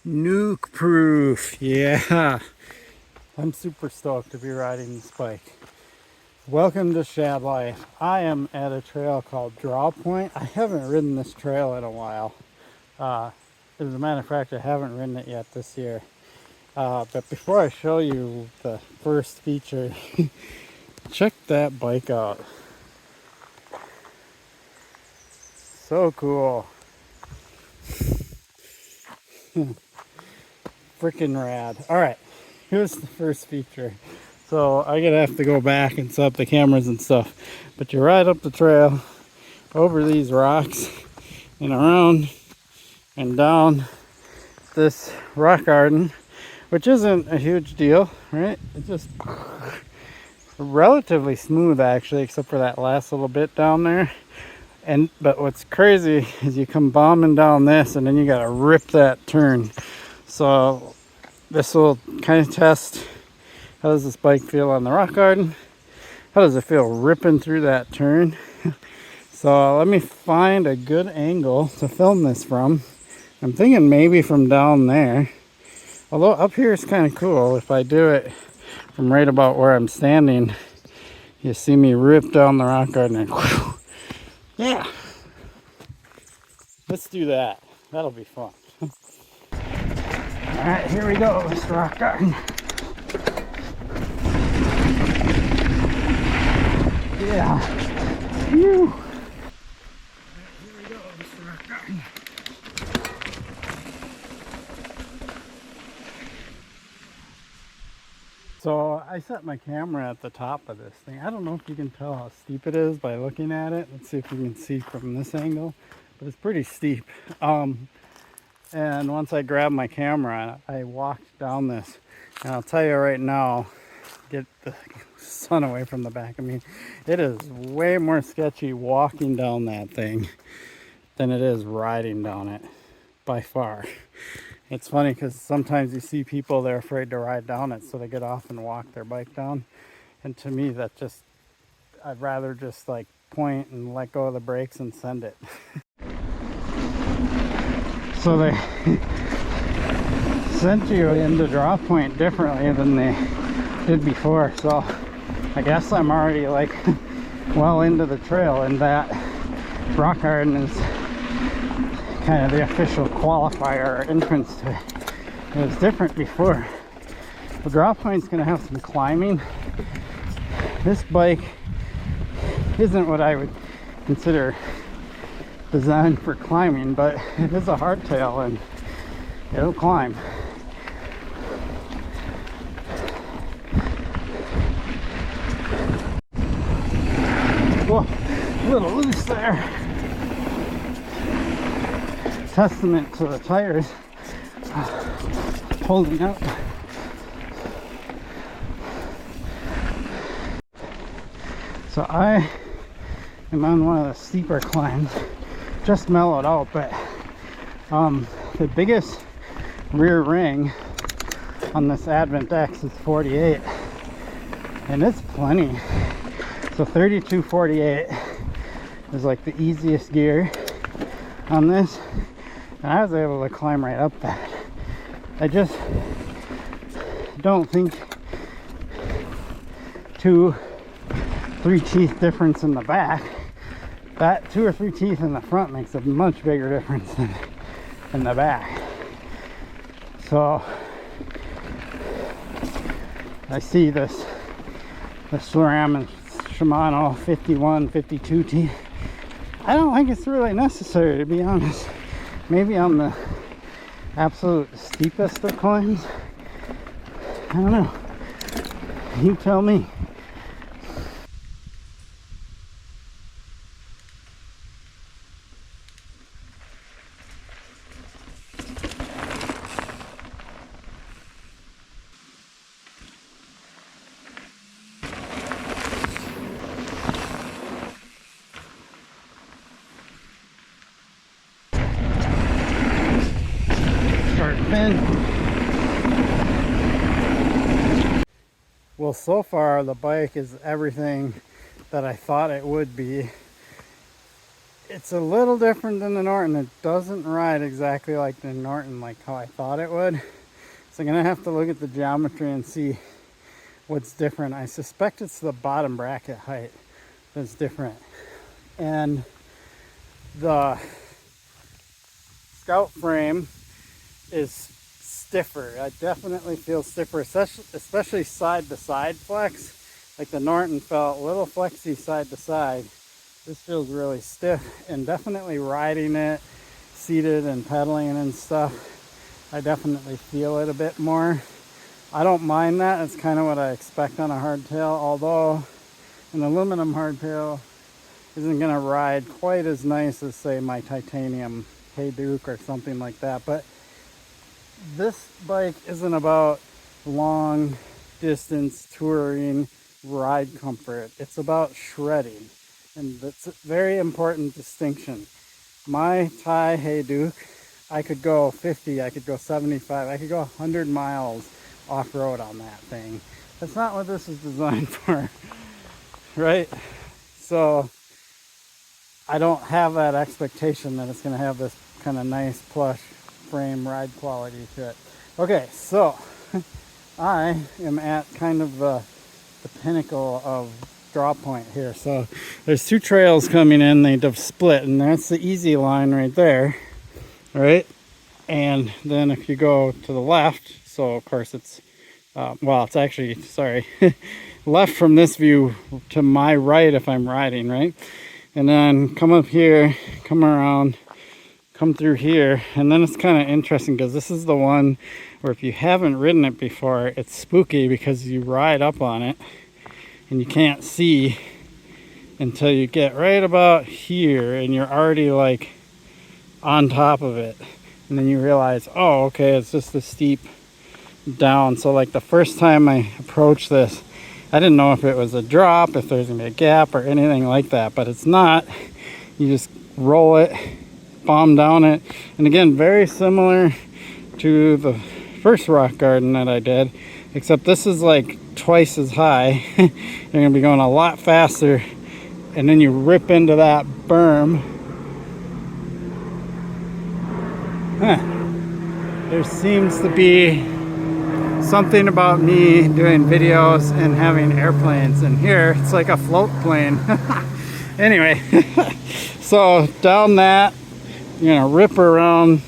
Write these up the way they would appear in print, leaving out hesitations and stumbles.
Nukeproof, yeah. I'm super stoked to be riding this bike. Welcome to Shad Life. I am at a trail called Drawpoint. I haven't ridden this trail in a while. As a matter of fact, I haven't ridden it yet this year. But before I show you the first feature, check that bike out. So cool. Freaking rad. Alright, here's the first feature. So I'm gonna have to go back and set up the cameras and stuff. But you ride up the trail, over these rocks, and around and down this rock garden, which isn't a huge deal, right? It's just relatively smooth actually, except for that last little bit down there. But what's crazy is you come bombing down this and then you gotta rip that turn. So this will kind of test, how does this bike feel on the rock garden? How does it feel ripping through that turn? So let me find a good angle to film this from. I'm thinking maybe from down there. Although up here is kind of cool. If I do it from right about where I'm standing, you see me rip down the rock garden and whew, yeah. Let's do that. That'll be fun. All right, here we go, this rock garden. Yeah. Phew. All right, here we go, this rock garden. So I set my camera at the top of this thing. I don't know if you can tell how steep it is by looking at it. Let's see if we can see from this angle, but it's pretty steep. And once I grabbed my camera, I walked down this. And I'll tell you right now, get the sun away from the back of me. It is way more sketchy walking down that thing than it is riding down it, by far. It's funny because sometimes you see people, they're afraid to ride down it, so they get off and walk their bike down. And to me, that just, I'd rather just like point and let go of the brakes and send it. So they sent you into Drawpoint differently than they did before. So I guess I'm already like well into the trail, and that rock garden is kind of the official qualifier or entrance to it. It was different before. The Drawpoint's going to have some climbing. This bike isn't what I would consider designed for climbing, but it is a hardtail and it'll climb. Whoa, a little loose there. Testament to the tires holding up. So I am on one of the steeper climbs. Just mellowed out, but the biggest rear ring on this Advent X is 48, and it's plenty. So 32/48 is like the easiest gear on this, and I was able to climb right up that. I just don't think 2-3 teeth difference in the back. That 2 or 3 teeth in the front makes a much bigger difference than in the back. So I see this SRAM and Shimano 51, 52 teeth. I don't think it's really necessary, to be honest. Maybe on the absolute steepest of climbs. I don't know. You tell me. Well, so far the bike is everything that I thought it would be. it's a little different than the Norton. It doesn't ride exactly like the Norton, like how I thought it would. So I'm gonna have to look at the geometry and see what's different. I suspect it's the bottom bracket height that's different. And the Scout frame is stiffer. I definitely feel stiffer, especially side to side flex. Like the Norton felt a little flexy side to side. This feels really stiff, and definitely riding it, seated and pedaling and stuff, I definitely feel it a bit more. I don't mind that. It's kind of what I expect on a hardtail, although an aluminum hardtail isn't going to ride quite as nice as, say, my titanium Hey Duke or something like that. But this bike isn't about long distance touring ride comfort. It's about shredding, and that's a very important distinction. My Thai Hey Duke, I could go 50, I could go 75, I could go 100 miles off-road on that thing. That's not what this is designed for, right? So I don't have that expectation that it's going to have this kind of nice plush frame ride quality to it. Okay, so I am at kind of the pinnacle of Drawpoint here. So there's two trails coming in, they've split, and that's the easy line right there, right? And then if you go to the left, so of course it's well, it's actually, sorry, left from this view to my right if I'm riding, right? And then come up here, come around, come through here, and then it's kind of interesting because this is the one where if you haven't ridden it before, it's spooky because you ride up on it and you can't see until you get right about here and you're already like on top of it, and then you realize, oh, okay, it's just a steep down. So like the first time I approached this, I didn't know if it was a drop, if there's gonna be a gap or anything like that, but it's not. You just roll it, bomb down it, and again, very similar to the first rock garden that I did, except this is like twice as high. You're gonna be going a lot faster, and then you rip into that berm. There seems to be something about me doing videos and having airplanes, and here it's like a float plane. Anyway, so down that, you're gonna rip around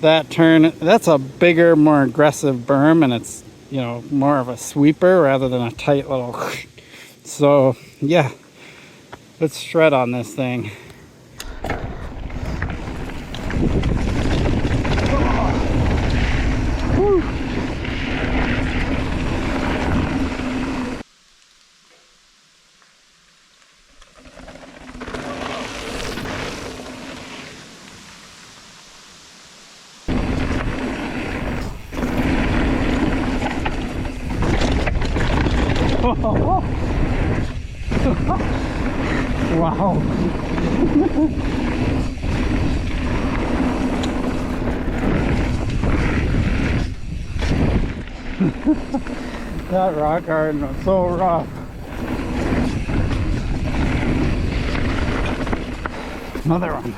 that turn. That's a bigger, more aggressive berm, and it's, you know, more of a sweeper rather than a tight little. So yeah, let's shred on this thing. Wow. That rock garden was so rough. Another one.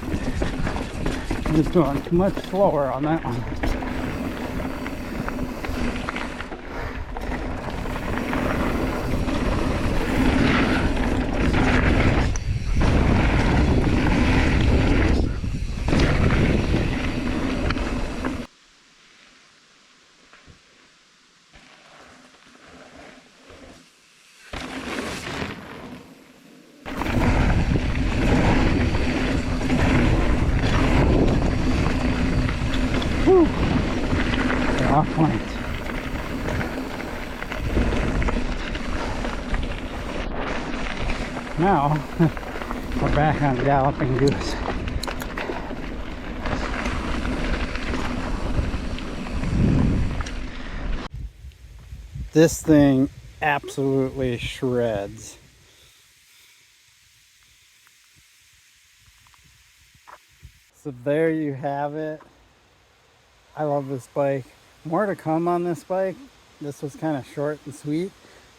I'm just going too much slower on that one. Drawpoint. Now we're back on Galloping Goose. This thing absolutely shreds. So there you have it. I love this bike. More to come on this bike. This was kind of short and sweet,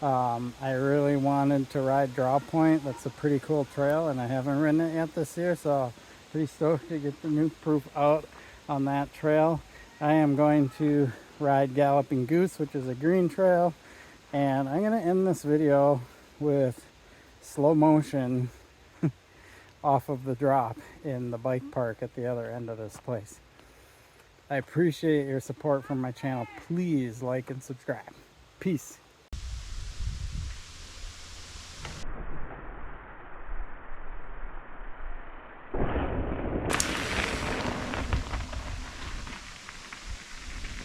I really wanted to ride Drawpoint. That's a pretty cool trail, and I haven't ridden it yet this year, so pretty stoked to get the Nukeproof out on that trail. I am going to ride Galloping Goose, which is a green trail, and I'm going to end this video with slow motion off of the drop in the bike park at the other end of this place. I appreciate your support from my channel. Please like and subscribe. Peace.